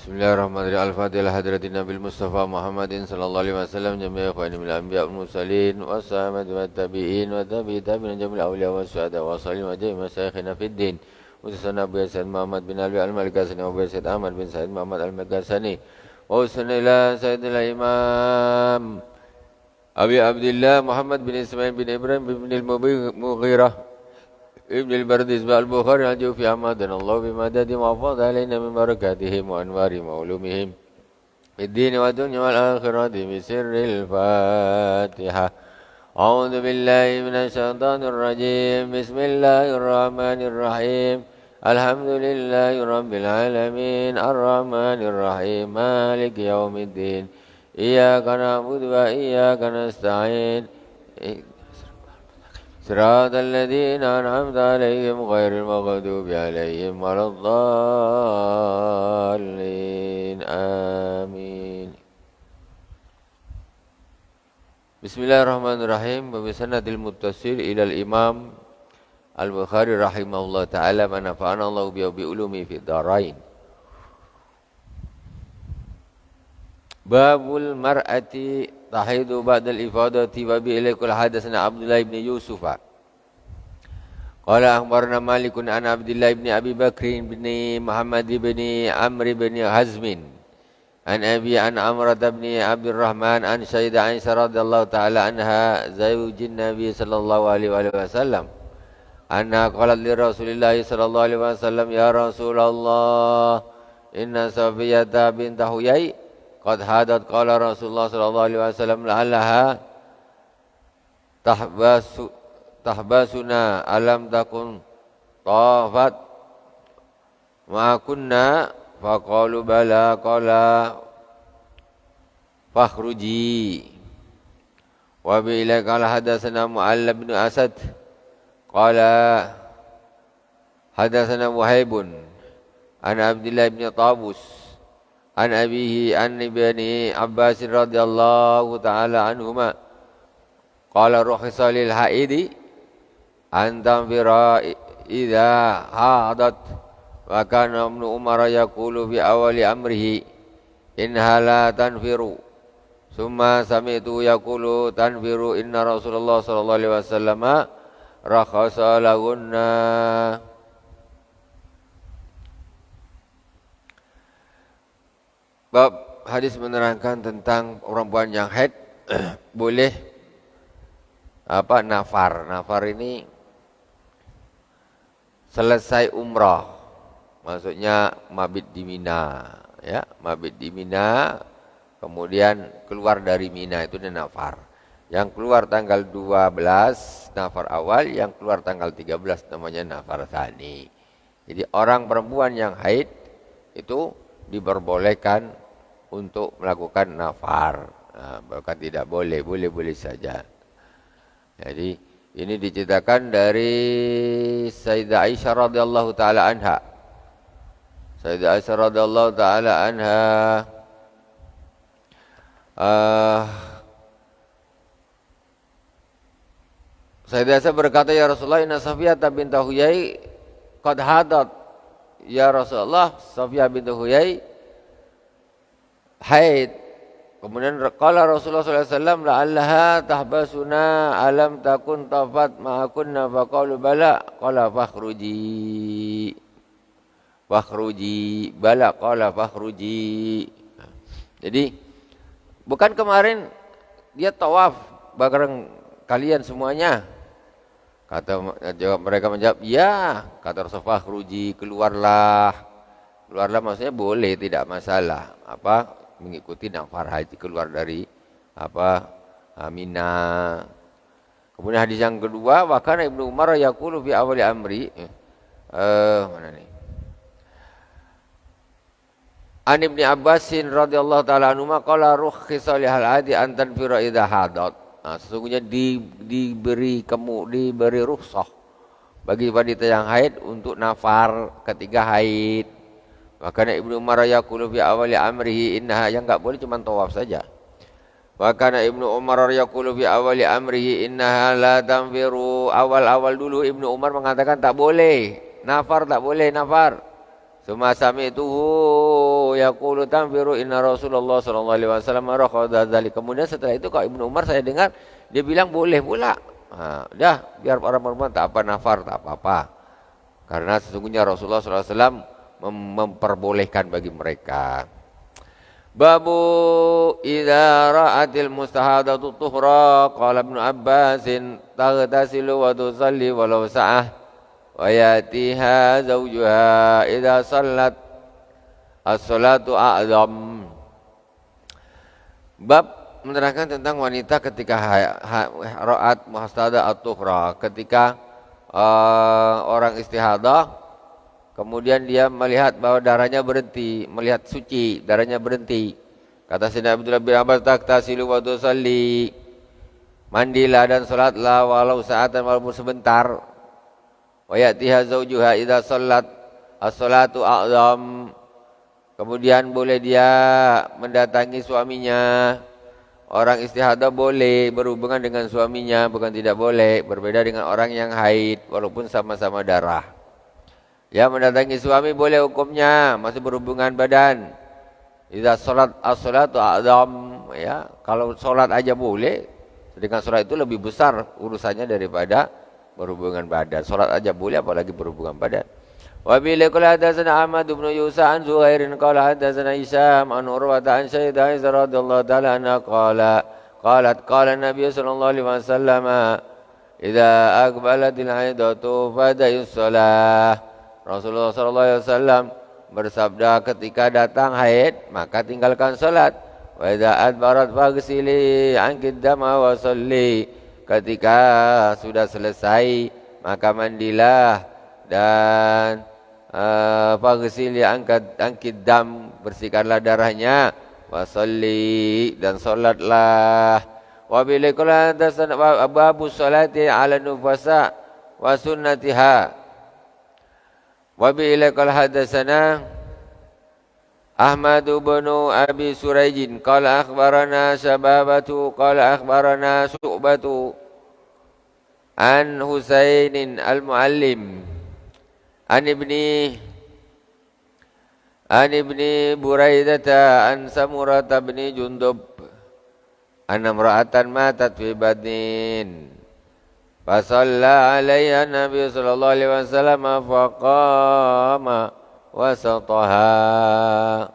Bismillahirrahmanirrahim. Al-Fatihah hadratin Nabil Mustafa Muhammadin sallallahu alaihi wasallam jami'a ikhwani minal anbiya wal mursalin wassahabati wat tabi'in wa tabi'i tabi'in jami'il awliya was syuhada wa salihin wa jami'i masyayikhina fid din. Ususana Abu Said Muhammad bin Ali Al-Malkasani wa Abu Said Ahmad bin Said Muhammad Al-Malkasani wa usana ila Sayyidil Imam Abi Abdullah Muhammad bin Ismail bin Ibrahim bin Al-Mughirah ابن البرديس البخاري الجوفي أمدنا الله بمددهم وأفاض علينا من بركاتهم وأنوارهم وعلومهم في الدين والدنيا والآخرة بسر الفاتحة. أعوذ بالله من الشيطان الرجيم. بسم الله الرحمن الرحيم. الحمد لله رب العالمين الرحمن الرحيم مالك يوم الدين إياك نعبد وإياك نستعين صراط الذين أنعمت عليهم غير المغضوب عليهم ولا الضالين آمين. Bismillahirrahmanirrahim. Wabisanadil muttasil ilal imam al-Bukhari rahimahullah ta'ala wa nafa'ana Allah bi ulumi fid dharain. Babul mar'ati tahidu ba'dal ifadati wa bi ilaikul hadatsana Abdullah ibn Yusuf. Qala akhbarana Malikun an Abdullah ibn Abi Bakr ibn Muhammad ibn Amr ibn Hazm an Abi an Amrah ibn Abdurrahman an Sayyidah Aisyah radhiyallahu ta'ala anha zawjin Nabi sallallahu alaihi wasallam anna qalat li Rasulillah sallallahu alaihi wasallam ya Rasulullah inna Safiyata bint Huyai qad hadat qala Rasulullah sallallahu alaihi wasallam la'allaha tahbasuna alam takun tafat ma kunna faqalu bala qala fakhruji wa bi ila qala hadatsana Mu'alla bin Asad qala hadatsana Wahaibun an Abdullah bin Tabus an abihi an ibni Abbas radhiyallahu ta'ala anhuma qala rukhisa lil haidi an tanfira idza hadat wa kana ibn Umar yaqulu bi awali amrihi inna la tanfiru summa sami'tu yaqulu tanfiru inna Rasulullah sallallahu alaihi wasallam rakhasa lahunna. Bab hadis menerangkan tentang perempuan yang haid boleh nafar. Nafar ini selesai umrah. Maksudnya mabit di Mina, ya, mabit di Mina kemudian keluar dari Mina itu nafar. Yang keluar tanggal 12 nafar awal, yang keluar tanggal 13 namanya nafar tsani. Jadi orang perempuan yang haid itu diperbolehkan untuk melakukan nafar. Bahkan tidak boleh, boleh saja. Jadi ini diceritakan dari Sayyidah Aisyah radhiyallahu taala anha. Sayyidah Aisyah radhiyallahu taala anha Sayyidah Aisyah berkata, ya Rasulullah inna Safiyah bint Huyai qad hadat. Ya Rasulullah, Safiyah bint Huyai haid. Kemudian qala Rasulullah sallallahu alaihi wasallam la'allaha tahbasuna alam takun tafat ma'akunna faqalu bala qala fakhruji bala qala fakhruji. Jadi bukan kemarin dia tawaf bareng kalian semuanya. Mereka menjawab, ya. Kata Rasulullah, fakhruji, keluarlah. Keluarlah maksudnya boleh, tidak masalah. Mengikuti nafar haji, keluar dari Mina. Kemudian hadis yang kedua, wa kana Ibnu Umar yaqulu fi awali amri mana nih? An Ibnu Abbas radhiyallahu taala anhu qala rukhisa li hal-adi an tanfira idza hadat. Sesungguhnya diberi rukhsah bagi wanita yang haid untuk nafar ketika haid. Makanya Ibnu Umar yaqulu fi awali amrihi innaha, yang enggak boleh cuma tawaf saja. Makanya Ibnu Umar yaqulu fi awali amrihi innaha la tanfiru. Awal-awal dulu Ibnu Umar mengatakan tak boleh nafar, tak boleh nafar. Summa sami'tuhu yaqulu tanfiru inna Rasulullah sallallahu alaihi wasallam rakhadha dzalik. Kemudian setelah itu kalau Ibnu Umar saya dengar dia bilang boleh pula. Nah, dah biar orang perempuan tak apa nafar tak apa-apa. Karena sesungguhnya Rasulullah sallallahu alaihi wasallam memperbolehkan bagi mereka. Babu idza ra'atil mustahadatu tuhra qala Ibnu Abbasin taghtasilu wa tusalli walau sa'ah wa yatiha zawjuha idza sallat as-salatu a'zam. Bab menerangkan tentang wanita ketika ra'at muhastada at-tuhra, ketika orang istihadah kemudian dia melihat bahwa darahnya berhenti, melihat suci, darahnya berhenti. Kata Sayyidina Abdullah bin Abbas, taghtasilu wa tusalli, mandilah dan salatlah walau saatan walaupun sebentar. Wa ya'tiha zawjuha idza shallat as-salatu a'zam. Kemudian boleh dia mendatangi suaminya. Orang istihadah boleh berhubungan dengan suaminya, bukan tidak boleh. Berbeda dengan orang yang haid walaupun sama-sama darah. Ya, mendatangi suami boleh hukumnya, masih berhubungan badan. Idza shalat as-salatu a'zam, ya. Kalau salat aja boleh, sedangkan salat itu lebih besar urusannya daripada berhubungan badan. Salat aja boleh apalagi berhubungan badan. Wa bila qala hadatsana Ahmad bin Yusa an Zuhairin qala hadatsana Hisam an Urwah an Sayyidah Aisyah radhiyallahu ta'ala anha qala Nabi sallallahu alaihi wasallam idza aqbalatil haidatu fada'us shalah. Rasulullah sallallahu alaihi wasallam bersabda ketika datang haid maka tinggalkan salat. Wa idza adbarat faghsili anki dama wa shalli. Ketika sudah selesai maka mandilah dan faghsili angkid dam, bersihkanlah darahnya, wasalli dan salatlah. Wa bilikula hadatsana babu salati ala nufasa wa sunnatiha. Wa bilikula hadatsana Ahmad bin Abi Surajin qala akhbarana Sababatu qala akhbarana Syu'batu an Husainin al-Muallim an ibni Buraidata an Samurata bin Jundub anna imra'atan matat fi badnin fa shalla 'alaiha Nabi sallallahu alaihi wasallam faqama wasataha.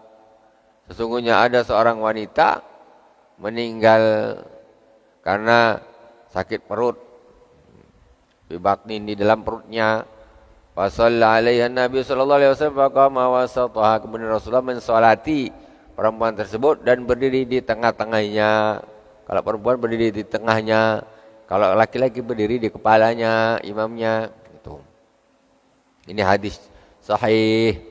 Sesungguhnya ada seorang wanita meninggal karena sakit perut, bibatnin di dalam perutnya. Fasalla alaiha Nabi sallallahu alaihi wasallam faqama wasataha. Kemudian Rasulullah mensolati perempuan tersebut dan berdiri di tengah-tengahnya. Kalau perempuan berdiri di tengahnya, kalau laki-laki berdiri di kepalanya, imamnya. Itu. Ini hadis sahih.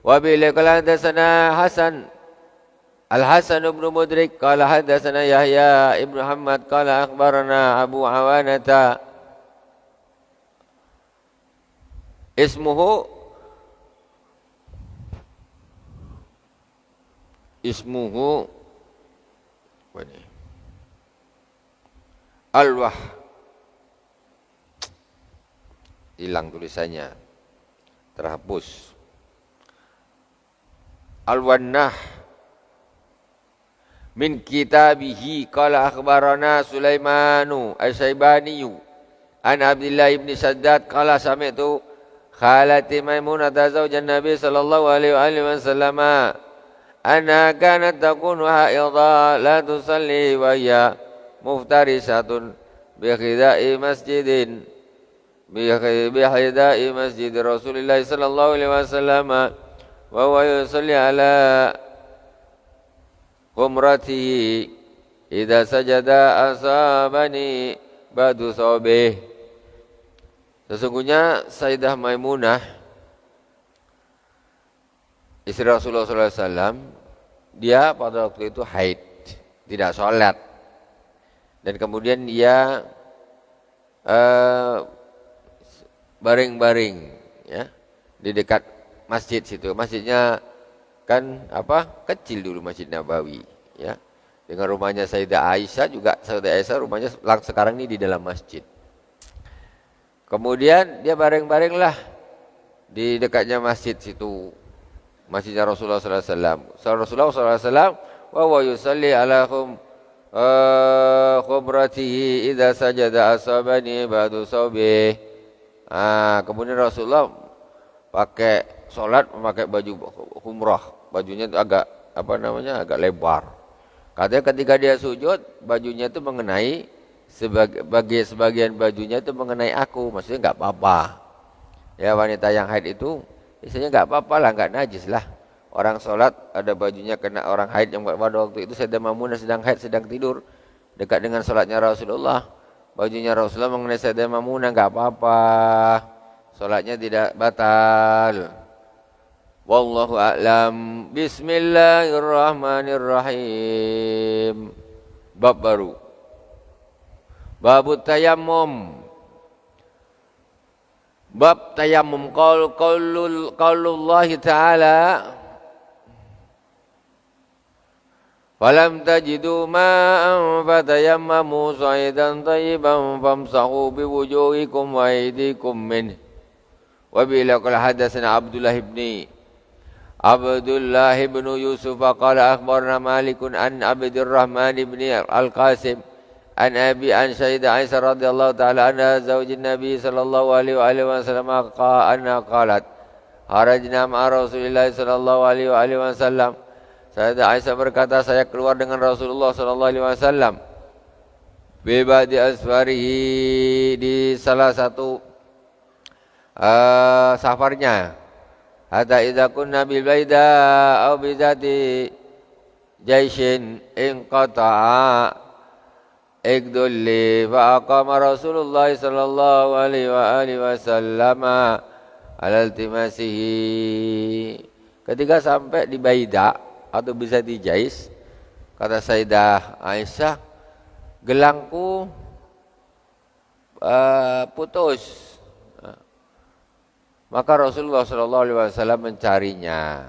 Wa bila qala hadatsana Hasan Al-Hasan bin Mudrik qala hadatsana Yahya ibn Muhammad qala akhbarana Abu Awanata ismuhu Alwah, hilang tulisannya, terhapus. Al-Wannah min kitabihi qala akhbarana Sulaimanu Asy-Syaibaniyu an Abdullah ibn Saddad qala sami'tu khalati Maimunah zawjan Nabi sallallahu alaihi wasallam anna kanat takunu haidha la tusalli wa hiya muftarisatun bi khidai masjidin bi khidai masjid Rasulillah sallallahu alaihi wasallam wa huwa yusalli ala umratihi idza sajada asabani badu thawbih. Sesungguhnya Sayyidah Maimunah istri Rasulullah SAW, dia pada waktu itu haid, tidak sholat, dan kemudian dia baring-baring ya di dekat masjid situ. Masjidnya kan kecil dulu, Masjid Nabawi ya. Dengan rumahnya Sayyidah Aisyah juga, Sayyidah Aisyah rumahnya sekarang ini di dalam masjid. Kemudian dia baring-baringlah di dekatnya masjid situ. masjidnya Rasulullah sallallahu alaihi wasallam. Rasulullah sallallahu alaihi wasallam wa huwa yusalli ala khubratihi idza sajada asabani ba'du saubih. Kemudian Rasulullah pakai salat memakai baju humrah. Bajunya itu agak agak lebar. Katanya ketika dia sujud, bajunya itu mengenai sebagian bajunya itu mengenai aku, maksudnya enggak apa-apa. Ya, wanita yang haid itu istilahnya enggak apa-apa lah, enggak najis lah. Orang sholat ada bajunya kena orang haid yang pada waktu itu Sayyidah Maimunah sedang haid, sedang tidur dekat dengan sholatnya Rasulullah. Bajunya Rasulullah mengenai Sayyidah Maimunah enggak apa-apa. Sholatnya tidak batal. Wallahu a'lam. Bismillahirrahmanirrahim. Bab baru. Babut tayammum. Bab tayammum qaulullah ta'ala. Falam tajidu ma'an fatayammamu sa'idan tayyiban famsahu biwujuhikum wa aydikum minhu. Wa bilaqal hadatsana Abdullah ibn Yusuf qala akhbarana Malikun an Abdurrahman ibn Al-Qasim an Abi an Sayyidah Aisyah radhiyallahu ta'ala anha zaujin Nabi sallallahu alaihi wasallam qalat harajna ma'a Rasulillah sallallahu alaihi wasallam. Sayyidah Aisyah berkata, saya keluar dengan Rasulullah sallallahu alaihi wasallam bi ba'di asfarihi, di salah satu safarnya. Hatta idza kunna bil baida aw bi dzati jaishin inqata'a igdulli fa aqama Rasulullah sallallahu alaihi wasallam ala iltimasihi. Ketika sampai di Baida atau bisa di Jais, kata Sayyidah Aisyah, gelangku putus. Maka Rasulullah sallallahu alaihi wasallam mencarinya.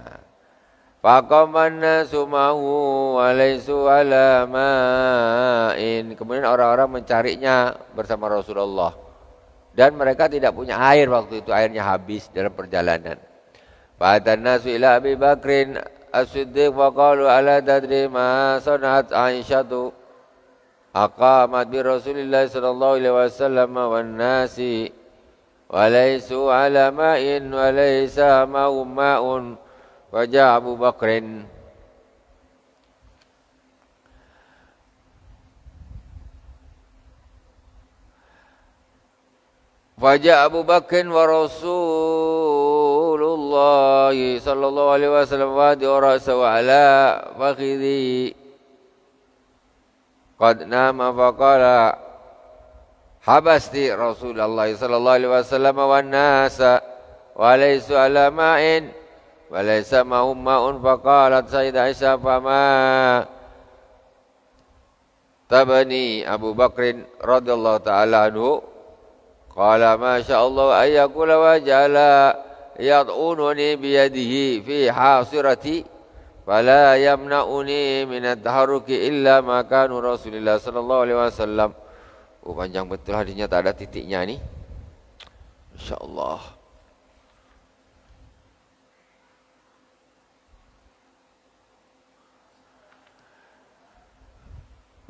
Faqaman nasu ma'hu wa laysu ala ma'in. Kemudian orang-orang mencarinya bersama Rasulullah. Dan mereka tidak punya air waktu itu, airnya habis dalam perjalanan. Fa'atan nasu ila Abi Bakrin As-Siddiq wa qalu ala tadri ma sana'at Aisyatu. Aqamat bi Rasulillah sallallahu alaihi wasallam wan nasi walaysu ala ma'in walaysa ma'un wajah Abu Bakrin wajah Abu Bakrin wa Rasulullah sallallahu alaihi wasallam wa dirasa wa ala fakhidhi qad nama faqala habasti Rasulullah sallallahu alaihi wasallam wan nasa wa laysu ala ma'in wa laysa ma'hum ma'un faqalat Sayyidah Aisyah fama tabani Abu Bakrin radhiyallahu ta'ala anhu qala ma sya'allahu ayyakula wa ja'ala yad'ununi biyadihi fi hasirati fala yamna'uni min at-taharruki illa ma kanu Rasulullah sallallahu alaihi wasallam. Panjang betul hadisnya, tak ada titiknya ni. InsyaAllah.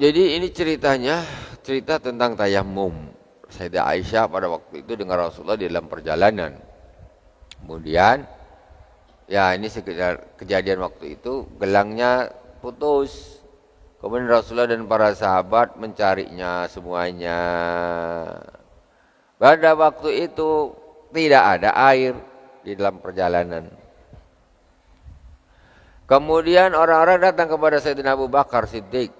Jadi ini ceritanya, cerita tentang tayammum. Sayyidah Aisyah pada waktu itu dengan Rasulullah di dalam perjalanan. Kemudian, ya ini sekedar kejadian waktu itu, gelangnya putus. Kemudian Rasulullah dan para sahabat mencarinya semuanya. Pada waktu itu tidak ada air di dalam perjalanan. Kemudian orang-orang datang kepada Sayyidina Abu Bakar Siddiq.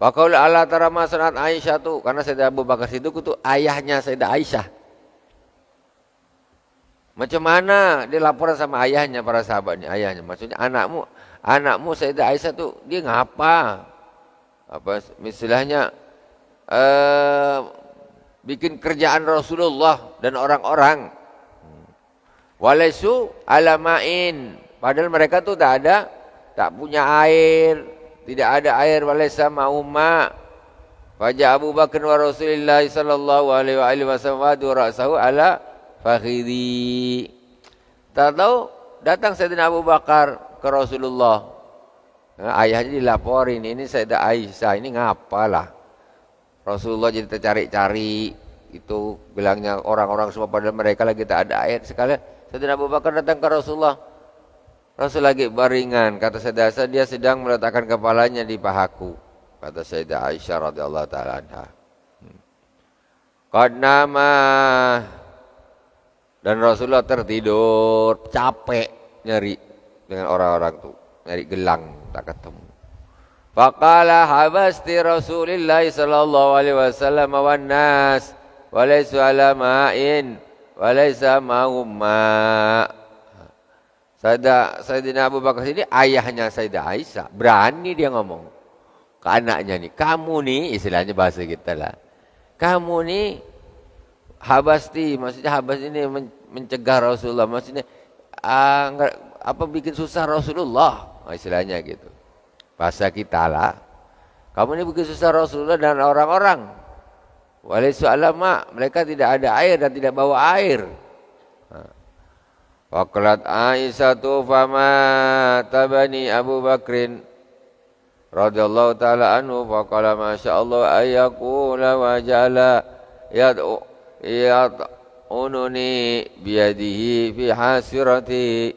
Faqala ala tara ma sanat Aisyah tu, karena Sayyidina Abu Bakar Siddiq itu ayahnya Sayyidah Aisyah. Macam mana dia laporan sama ayahnya, para sahabatnya, ayahnya. Maksudnya anakmu Sayyidah Aisyah tu dia ngapa? Apa istilahnya bikin kerjaan Rasulullah dan orang-orang. Walaisu alamain, padahal mereka tu tak punya air, tidak ada air. Walaisa ma'umma. Faja Abu Bakar wa Rasulullah sallallahu alaihi wasallam wa ra'sahu ala fakhidhi. Tak tahu Datang Sayyidina Abu Bakar ke Rasulullah. Nah, ayahnya dilaporin, ini Sayyidah Aisyah, ini ngapalah. Rasulullah jadi tercari-cari, itu bilangnya orang-orang semua pada mereka lagi tak ada air. Sekalian Sayyidina Abu Bakar datang ke Rasulullah. Rasul lagi baringan, kata Sayyidah Aisyah, dia sedang meletakkan kepalanya di pahaku. Kata Sayyidah Aisyah radhiyallahu ta'ala anha. Qad nama, dan Rasulullah tertidur, capek nyari dengan orang-orang tuh, nyari gelang tak ketemu. Faqala habasti Rasulillah sallallahu alaihi wasallam wan nas wa laysa ala ma'in wa laysa ma'hum ma'. Sayyidina Abu Bakar ini ayahnya Sayyidah Aisyah, berani dia ngomong ke anaknya nih, kamu nih, istilahnya bahasa kita lah, kamu nih habasti, maksudnya habas ini mencegah Rasulullah, maksudnya apa bikin susah Rasulullah, istilahnya gitu. Bahasa kita lah. Kamu ini bikin susah Rasulullah dan orang-orang. Walaysu alama, mereka tidak ada air dan tidak bawa air. Waqalat Aisyatu fama tabani Abu Bakrin radhiyallahu ta'ala anhu faqala masyaallah ayyakula wa ja'ala yad'ununi biyadihi fi hasirati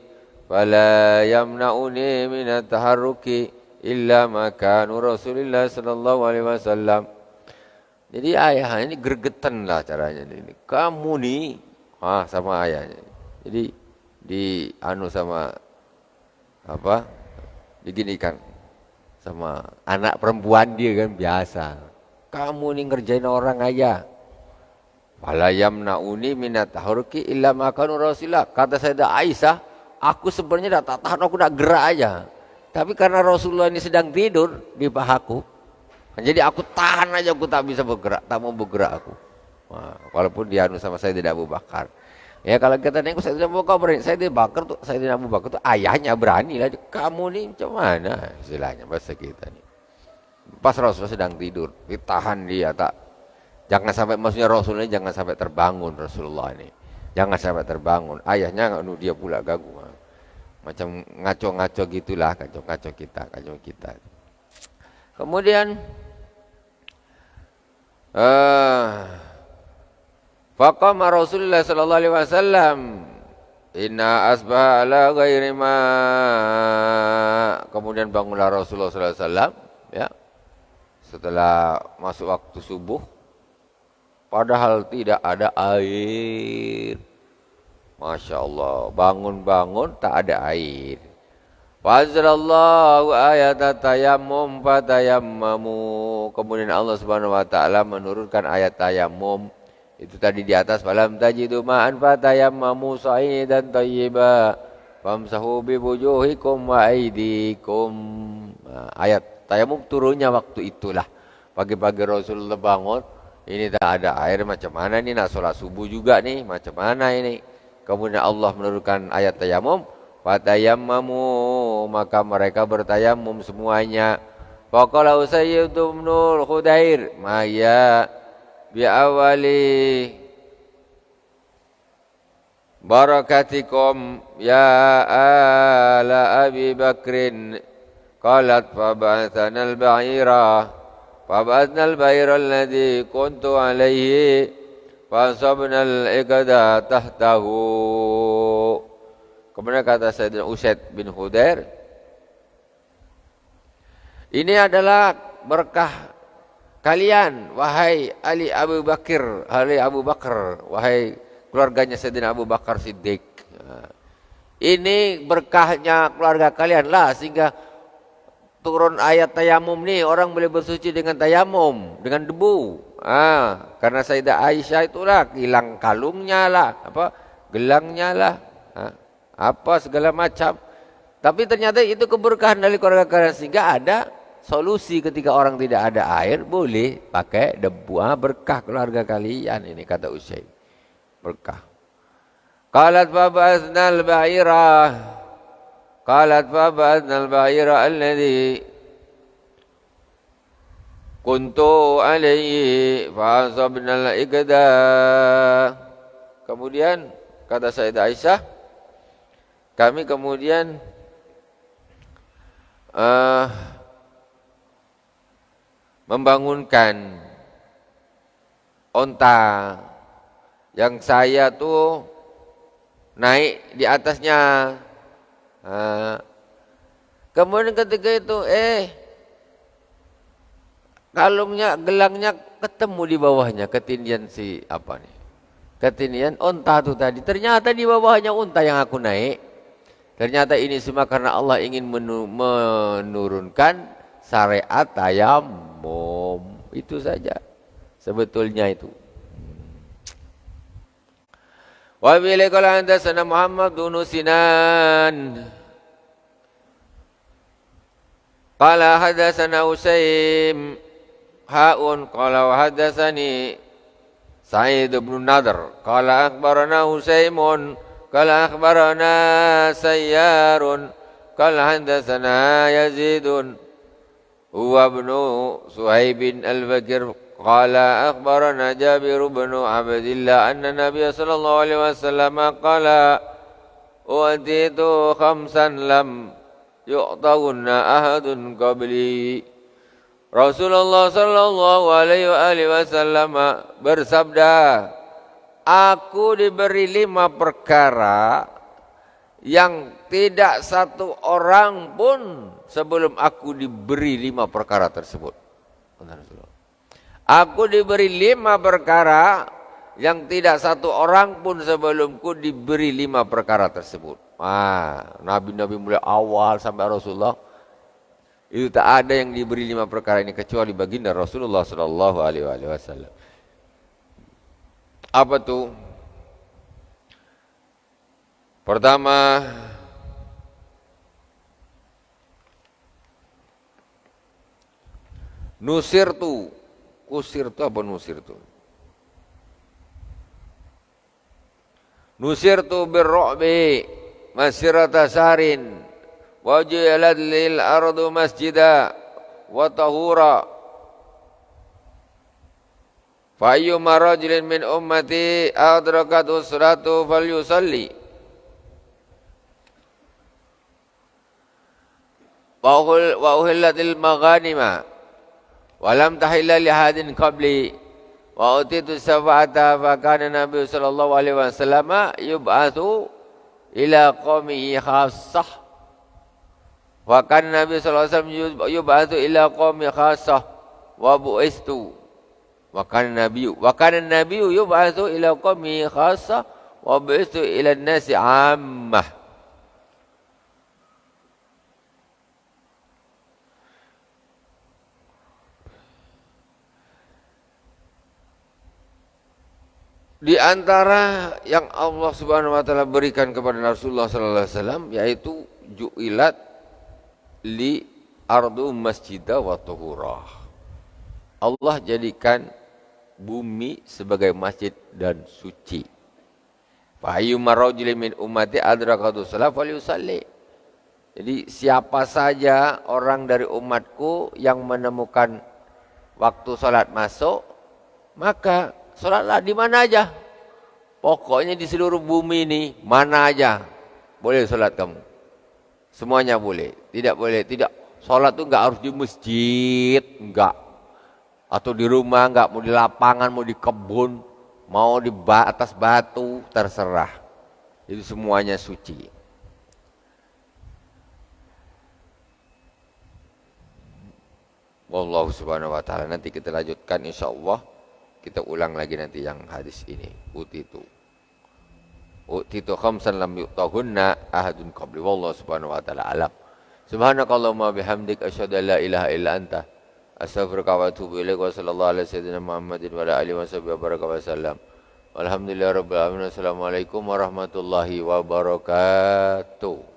fala yamna'uni min at-taharruki illa makanu Rasulillah sallallahu alaihi wasallam. Jadi ayahnya ini gregetan lah caranya ini. Kamu nih, sama ayahnya. Jadi sama apa? Diginikan sama anak perempuan dia kan biasa. Kamu nih ngerjain orang aja. Fala yamna'uni min at-taharruki illa makanu Rasulillah. Kata Sayyidah Aisyah, aku sebenarnya tak tahan, aku nak gerak aja. Tapi karena Rasulullah ini sedang tidur di pahaku, jadi aku tahan aja, aku tak bisa bergerak, tak mau bergerak aku. Walaupun dia sama Sayyidina Abu Bakar. Ya kalau kita nengok Sayyidina Abu Bakar berani, Sayyidina Abu Bakar tuh ayahnya berani lah. Kamu nih macam mana istilahnya bahasa kita nih. Pas Rasulullah sedang tidur, ditahan dia tak. Jangan sampai, maksudnya Rasulullah jangan sampai terbangun Rasulullah ini. Jangan sampai terbangun. Ayahnya dia pula ganggu. Macam ngaco-ngaco gitulah, ngaco-ngaco kita. Kemudian faqama Rasulullah sallallahu alaihi wasallam inna asbaha ala ghairi ma. Kemudian bangunlah Rasulullah sallallahu alaihi wasallam ya. Setelah masuk waktu subuh, padahal tidak ada air. Masya Allah, bangun-bangun tak ada air. Fazlallahu ayat tayammum fatayammamu. Kemudian Allah Subhanahu wa taala menurunkan ayat tayammum. Itu tadi di atas, falam tajidu ma'an fatayammamu sa'idan thayyiba famsahu bi wujuhikum wa aydikum. Ayat tayammum turunnya waktu itulah. Pagi-pagi Rasulullah bangun, ini tak ada air, macam mana ini nak sholat subuh juga nih, macam mana ini? Kemudian Allah menurunkan ayat tayammum, fatayammamu, maka mereka bertayamum semuanya. Faqala Usayd bin Khudair, maya bi awali barakatikum ya ala Abi Bakrin. Qalat fab'athana al-ba'ira alladhi kuntu alaihi fasabna al-iqda tahtahu. Kemudian kata Sayyidina Usaid bin Khudair, ini adalah berkah kalian wahai Ali Abu Bakar, wahai keluarganya Sayyidina Abu Bakar Siddiq. Ini berkahnya keluarga kalian lah sehingga turun ayat tayamum nih, orang boleh bersuci dengan tayamum, dengan debu. Karena Sayyidah Aisyah itulah hilang kalungnya lah, gelangnya lah, segala macam. Tapi ternyata itu keberkahan dari keluarga kalian sehingga ada solusi ketika orang tidak ada air, boleh pakai debu. Berkah keluarga kalian ini, kata Usaid. Berkah. Qalat fab'athnal ba'ira alladhi kuntu alaihi fa'asabnal iqda. Kemudian kata Sayyidah Aisyah, kami kemudian membangunkan onta yang saya tuh naik di atasnya. Kemudian ketika itu kalungnya, gelangnya ketemu di bawahnya, ketindihan ketindihan onta itu tadi. Ternyata di bawahnya unta yang aku naik. Ternyata ini semua karena Allah ingin menurunkan syariat tayammum. Itu saja sebetulnya itu. Wa bihi qala hadatsana Muhammad bin Sinan qala hadatsana Usaim qala wa hadatsani Sa'id bin Nadr qala akhbarana Usaimun qala akhbarana Sayyarun qala hadatsana Yazidun huwa ibnu Suhaib al-Bakir qala akhbarana Jabir bin Abdillah anna Nabiy sallallahu alaihi wasallam qala utitu khamsan lam yu'tahunna ahadun qabli. Rasulullah sallallahu alaihi wasallam bersabda, aku diberi 5 perkara yang tidak satu orang pun sebelum aku diberi 5 perkara tersebut. Aku diberi 5 perkara yang tidak satu orang pun sebelumku diberi 5 perkara tersebut. Nabi-nabi mulai awal sampai Rasulullah itu tak ada yang diberi 5 perkara ini kecuali baginda Rasulullah sallallahu alaihi wasallam. Apa tuh? Pertama, nusirtu. Kusirtu apa nusirtu? Nusirtu birru'bi masirata sarin wajilat lil ardu masjida wa tahura fa ayyuma rajulin min ummati adrakat usratu falyusalli wa uhillatil maghanima wa lam tahilla li hadin qabli wa utitu safa'ata fa kana Nabi sallallahu alaihi wasallam yub'atsu ila qaumihi khassah. Wa kana Nabi sallallahu alaihi wasallam yub'atsu ila qaumi khassah wa bu'istu. Wa kana Nabi yub'atsu ila qaumi khassah wa bu'istu ila an-nasi 'ammah. Di antara yang Allah Subhanahu wa taala berikan kepada Rasulullah sallallahu alaihi wasallam yaitu ju'ilat li ardu masjidah wa tuhurah. Allah jadikan bumi sebagai masjid dan suci. Fa ayyuma rajulin min ummati adrakatus shalah falyusalli. Jadi siapa saja orang dari umatku yang menemukan waktu salat masuk, maka salatlah di mana aja. Pokoknya di seluruh bumi ini mana aja boleh salat kamu. Semuanya boleh. Tidak boleh, tidak. Salat itu enggak harus di masjid, enggak. Atau di rumah, enggak. Mau di lapangan, mau di kebun, mau di atas batu, terserah. Itu semuanya suci. Wallahu subhanahu wa ta'ala. Nanti kita lanjutkan insyaAllah. Kita ulang lagi nanti yang hadis ini. Utitu khamsan lam yu'tahunna ahadun qabli. Wallahu subhanahu wa ta'ala alam. Subhanakallahumma bihamdik asyhadu an la ilaha illa anta astaghfiruka wa atubu ilaik. Wa sallallahu ala sayyidina Muhammadin wa ala alihi wa sahbihi wa baraka wa sallam. Walhamdulillahirabbil alamin. Assalamualaikum warahmatullahi wabarakatuh.